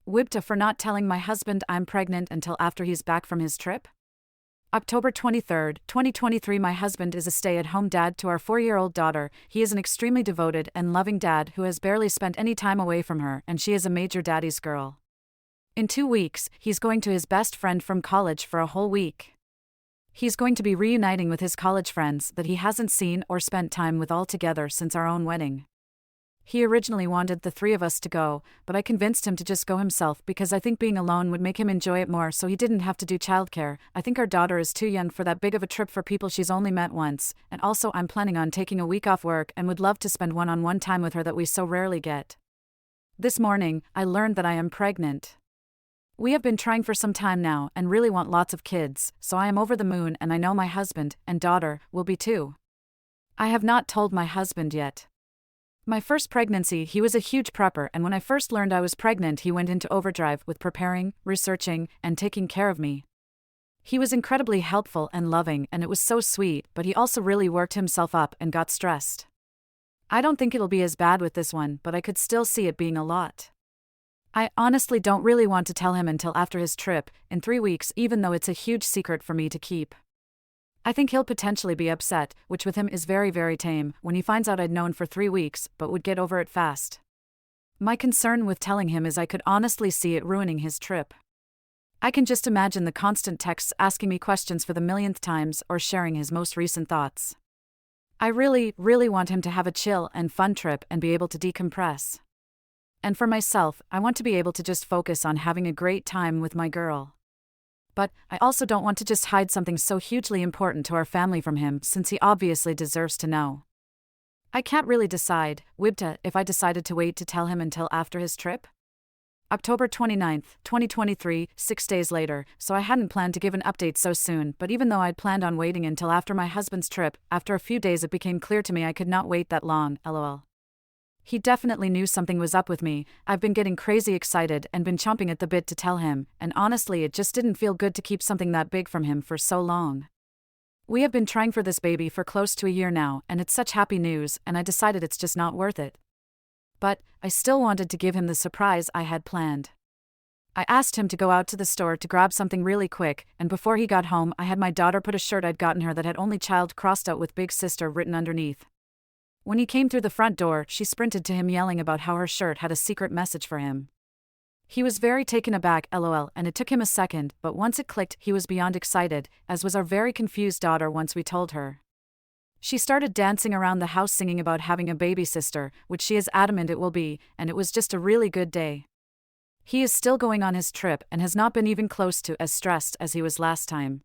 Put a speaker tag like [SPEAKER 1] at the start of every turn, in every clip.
[SPEAKER 1] Wibta for not telling my husband I'm pregnant until after he's back from his trip? October 23, 2023. My husband is a stay-at-home dad to our 4-year-old daughter. He is an extremely devoted and loving dad who has barely spent any time away from her, and she is a major daddy's girl. In 2 weeks, he's going to his best friend from college for a whole week. He's going to be reuniting with his college friends that he hasn't seen or spent time with all together since our own wedding. He originally wanted the 3 of us to go, but I convinced him to just go himself because I think being alone would make him enjoy it more so he didn't have to do childcare. I think our daughter is too young for that big of a trip for people she's only met once, and also I'm planning on taking a week off work and would love to spend one-on-one time with her that we so rarely get. This morning, I learned that I am pregnant. We have been trying for some time now and really want lots of kids, so I am over the moon and I know my husband and daughter will be too. I have not told my husband yet. My first pregnancy, he was a huge prepper, and when I first learned I was pregnant, he went into overdrive with preparing, researching, and taking care of me. He was incredibly helpful and loving, and it was so sweet, but he also really worked himself up and got stressed. I don't think it'll be as bad with this one, but I could still see it being a lot. I honestly don't really want to tell him until after his trip, in 3 weeks, even though it's a huge secret for me to keep. I think he'll potentially be upset, which with him is very, very tame, when he finds out I'd known for 3 weeks, but would get over it fast. My concern with telling him is I could honestly see it ruining his trip. I can just imagine the constant texts asking me questions for the millionth times or sharing his most recent thoughts. I really, really want him to have a chill and fun trip and be able to decompress. And for myself, I want to be able to just focus on having a great time with my girl. But I also don't want to just hide something so hugely important to our family from him since he obviously deserves to know. I can't really decide, Wibta, if I decided to wait to tell him until after his trip. October 29, 2023, 6 days later, so I hadn't planned to give an update so soon, but even though I'd planned on waiting until after my husband's trip, after a few days it became clear to me I could not wait that long, lol. He definitely knew something was up with me. I've been getting crazy excited and been chomping at the bit to tell him, and honestly it just didn't feel good to keep something that big from him for so long. We have been trying for this baby for close to a year now, and it's such happy news, and I decided it's just not worth it. But I still wanted to give him the surprise I had planned. I asked him to go out to the store to grab something really quick, and before he got home I had my daughter put a shirt I'd gotten her that had only child crossed out with big sister written underneath. When he came through the front door, she sprinted to him yelling about how her shirt had a secret message for him. He was very taken aback, lol, and it took him a second, but once it clicked, he was beyond excited, as was our very confused daughter once we told her. She started dancing around the house singing about having a baby sister, which she is adamant it will be, and it was just a really good day. He is still going on his trip and has not been even close to as stressed as he was last time.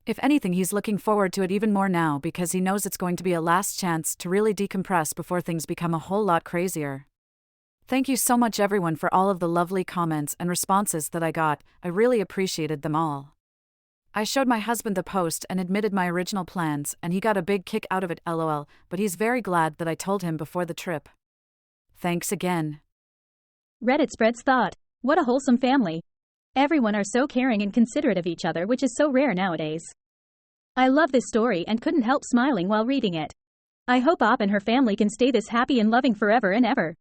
[SPEAKER 1] If anything, he's looking forward to it even more now because he knows it's going to be a last chance to really decompress before things become a whole lot crazier. Thank you so much everyone for all of the lovely comments and responses that I got. I really appreciated them all. I showed my husband the post and admitted my original plans, and he got a big kick out of it, lol, but he's very glad that I told him before the trip. Thanks again.
[SPEAKER 2] Reddit spreads thought. What a wholesome family. Everyone are so caring and considerate of each other, which is so rare nowadays. I love this story and couldn't help smiling while reading it. I hope Op and her family can stay this happy and loving forever and ever.